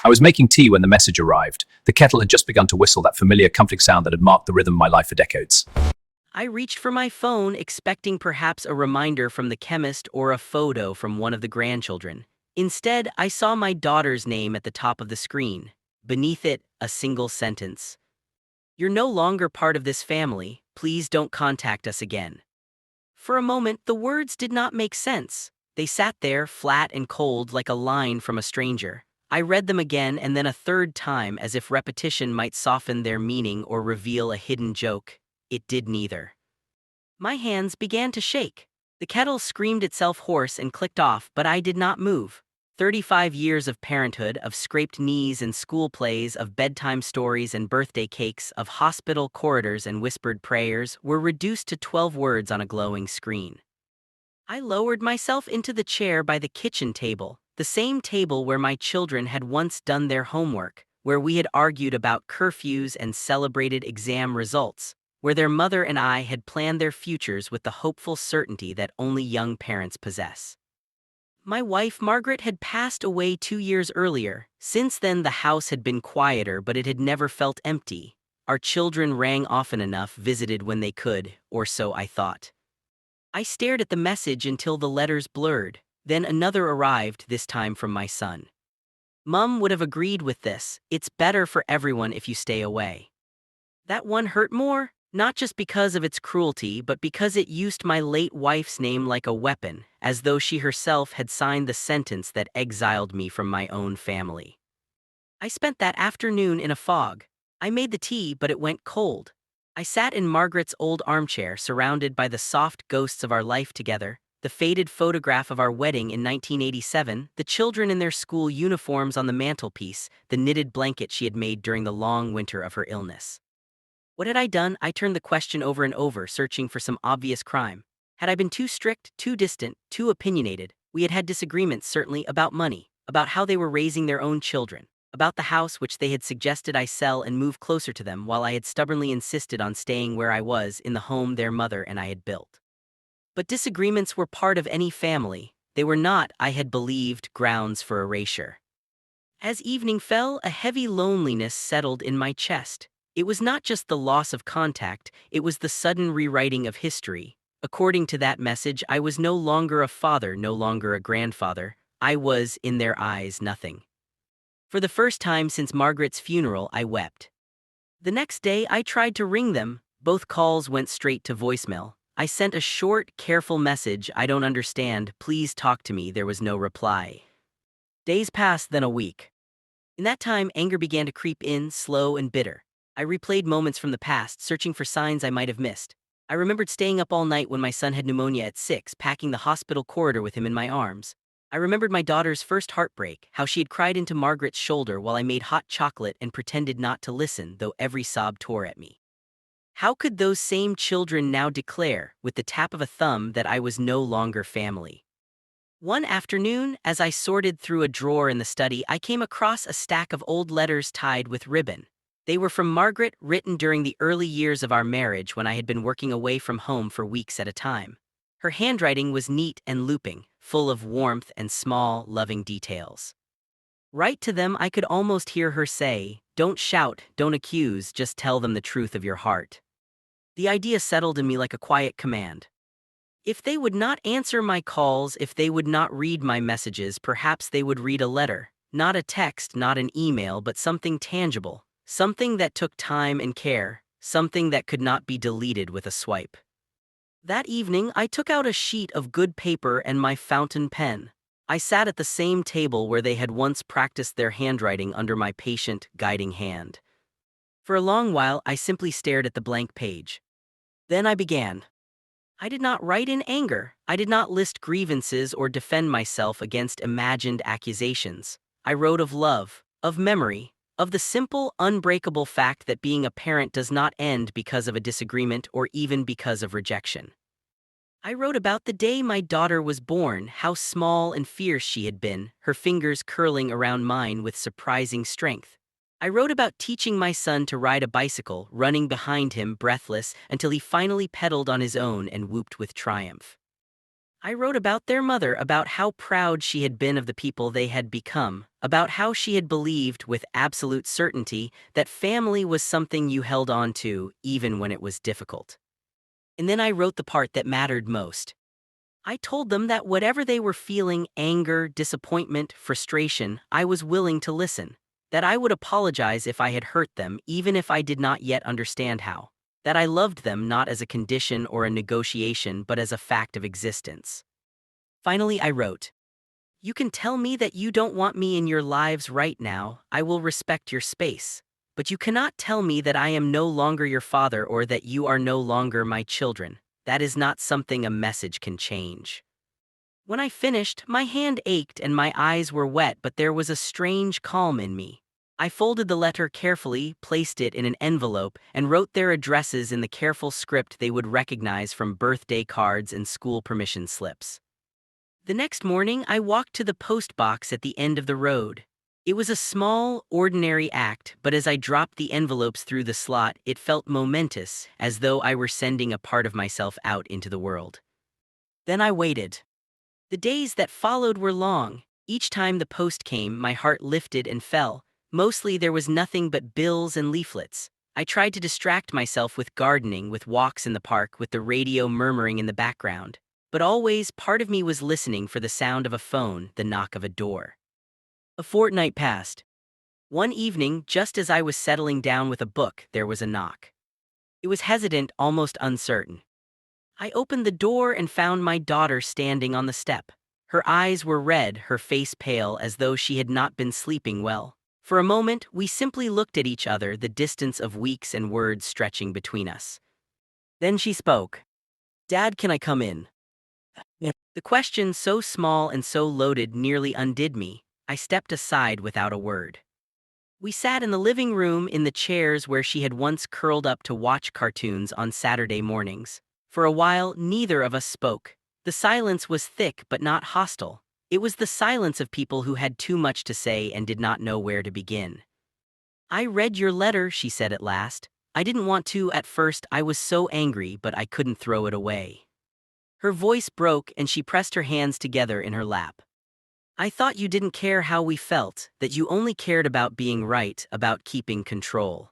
I was making tea when the message arrived. The kettle had just begun to whistle that familiar, comforting sound that had marked the rhythm of my life for decades. I reached for my phone, expecting perhaps a reminder from the chemist or a photo from one of the grandchildren. Instead, I saw my daughter's name at the top of the screen. Beneath it, a single sentence. "You're no longer part of this family. Please don't contact us again." For a moment, the words did not make sense. They sat there, flat and cold, like a line from a stranger. I read them again and then a third time, as if repetition might soften their meaning or reveal a hidden joke. It did neither. My hands began to shake. The kettle screamed itself hoarse and clicked off, but I did not move. 35 years of parenthood, of scraped knees and school plays, of bedtime stories and birthday cakes, of hospital corridors and whispered prayers, were reduced to 12 words on a glowing screen. I lowered myself into the chair by the kitchen table, the same table where my children had once done their homework, where we had argued about curfews and celebrated exam results, where their mother and I had planned their futures with the hopeful certainty that only young parents possess. My wife, Margaret, had passed away 2 years earlier. Since then, the house had been quieter, but it had never felt empty. Our children rang often enough, visited when they could, or so I thought. I stared at the message until the letters blurred. Then another arrived, this time from my son. "Mum would have agreed with this. It's better for everyone if you stay away." That one hurt more, not just because of its cruelty, but because it used my late wife's name like a weapon, as though she herself had signed the sentence that exiled me from my own family. I spent that afternoon in a fog. I made the tea, but it went cold. I sat in Margaret's old armchair, surrounded by the soft ghosts of our life together, the faded photograph of our wedding in 1987, the children in their school uniforms on the mantelpiece, the knitted blanket she had made during the long winter of her illness. What had I done? I turned the question over and over, searching for some obvious crime. Had I been too strict, too distant, too opinionated? We had had disagreements, certainly, about money, about how they were raising their own children, about the house which they had suggested I sell and move closer to them, while I had stubbornly insisted on staying where I was, in the home their mother and I had built. But disagreements were part of any family. They were not, I had believed, grounds for erasure. As evening fell, a heavy loneliness settled in my chest. It was not just the loss of contact, it was the sudden rewriting of history. According to that message, I was no longer a father, no longer a grandfather. I was, in their eyes, nothing. For the first time since Margaret's funeral, I wept. The next day, I tried to ring them. Both calls went straight to voicemail. I sent a short, careful message: "I don't understand, please talk to me." There was no reply. Days passed, then a week. In that time, anger began to creep in, slow and bitter. I replayed moments from the past, searching for signs I might have missed. I remembered staying up all night when my son had pneumonia at 6, packing the hospital corridor with him in my arms. I remembered my daughter's first heartbreak, how she had cried into Margaret's shoulder while I made hot chocolate and pretended not to listen, though every sob tore at me. How could those same children now declare, with the tap of a thumb, that I was no longer family? One afternoon, as I sorted through a drawer in the study, I came across a stack of old letters tied with ribbon. They were from Margaret, written during the early years of our marriage when I had been working away from home for weeks at a time. Her handwriting was neat and looping, full of warmth and small, loving details. Right to them, I could almost hear her say, "Don't shout, don't accuse, just tell them the truth of your heart." The idea settled in me like a quiet command. If they would not answer my calls, if they would not read my messages, perhaps they would read a letter. Not a text, not an email, but something tangible. Something that took time and care. Something that could not be deleted with a swipe. That evening, I took out a sheet of good paper and my fountain pen. I sat at the same table where they had once practiced their handwriting under my patient, guiding hand. For a long while, I simply stared at the blank page. Then I began. I did not write in anger. I did not list grievances or defend myself against imagined accusations. I wrote of love, of memory, of the simple, unbreakable fact that being a parent does not end because of a disagreement or even because of rejection. I wrote about the day my daughter was born, how small and fierce she had been, her fingers curling around mine with surprising strength. I wrote about teaching my son to ride a bicycle, running behind him breathless until he finally pedaled on his own and whooped with triumph. I wrote about their mother, about how proud she had been of the people they had become, about how she had believed with absolute certainty that family was something you held on to even when it was difficult. And then I wrote the part that mattered most. I told them that whatever they were feeling, anger, disappointment, frustration, I was willing to listen. That I would apologize if I had hurt them, even if I did not yet understand how. That I loved them not as a condition or a negotiation, but as a fact of existence. Finally, I wrote, "You can tell me that you don't want me in your lives right now. I will respect your space. But you cannot tell me that I am no longer your father or that you are no longer my children. That is not something a message can change." When I finished, my hand ached and my eyes were wet, but there was a strange calm in me. I folded the letter carefully, placed it in an envelope, and wrote their addresses in the careful script they would recognize from birthday cards and school permission slips. The next morning, I walked to the post box at the end of the road. It was a small, ordinary act, but as I dropped the envelopes through the slot, it felt momentous, as though I were sending a part of myself out into the world. Then I waited. The days that followed were long. Each time the post came, my heart lifted and fell. Mostly there was nothing but bills and leaflets. I tried to distract myself with gardening, with walks in the park, with the radio murmuring in the background. But always, part of me was listening for the sound of a phone, the knock of a door. A fortnight passed. One evening, just as I was settling down with a book, there was a knock. It was hesitant, almost uncertain. I opened the door and found my daughter standing on the step. Her eyes were red, her face pale, as though she had not been sleeping well. For a moment, we simply looked at each other, the distance of weeks and words stretching between us. Then she spoke. "Dad, can I come in?" The question, so small and so loaded, nearly undid me. I stepped aside without a word. We sat in the living room in the chairs where she had once curled up to watch cartoons on Saturday mornings. For a while, neither of us spoke. The silence was thick but not hostile. It was the silence of people who had too much to say and did not know where to begin. "I read your letter," she said at last. "I didn't want to at first. I was so angry, but I couldn't throw it away." Her voice broke and she pressed her hands together in her lap. "I thought you didn't care how we felt, that you only cared about being right, about keeping control."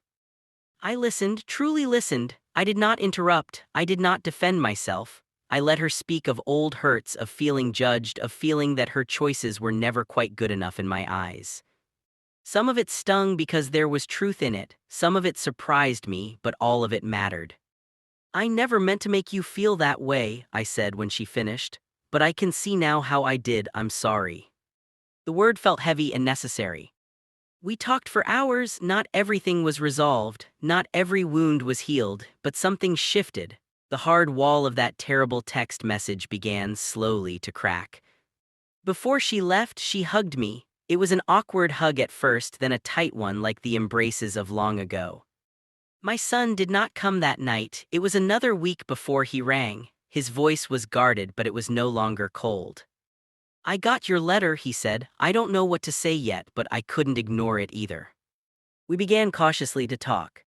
I listened, truly listened. I did not interrupt. I did not defend myself. I let her speak of old hurts, of feeling judged, of feeling that her choices were never quite good enough in my eyes. Some of it stung because there was truth in it. Some of it surprised me, but all of it mattered. "I never meant to make you feel that way," I said when she finished. "But I can see now how I did. I'm sorry." The word felt heavy and necessary. We talked for hours. Not everything was resolved, not every wound was healed, but something shifted. The hard wall of that terrible text message began slowly to crack. Before she left, she hugged me. It was an awkward hug at first, then a tight one like the embraces of long ago. My son did not come that night. It was another week before he rang. His voice was guarded, but it was no longer cold. "I got your letter," he said. "I don't know what to say yet, but I couldn't ignore it either." We began cautiously to talk.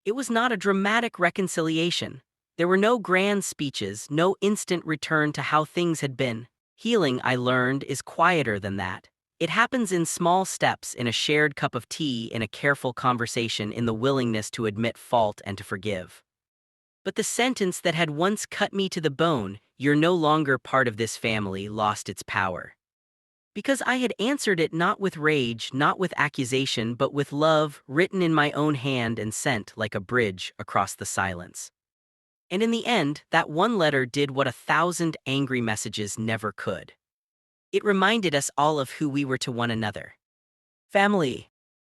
It was not a dramatic reconciliation. There were no grand speeches, no instant return to how things had been. Healing, I learned, is quieter than that. It happens in small steps, in a shared cup of tea, in a careful conversation, in the willingness to admit fault and to forgive. But the sentence that had once cut me to the bone, "You're no longer part of this family," lost its power. Because I had answered it not with rage, not with accusation, but with love, written in my own hand and sent like a bridge across the silence. And in the end, that one letter did what 1,000 angry messages never could. It reminded us all of who we were to one another. Family.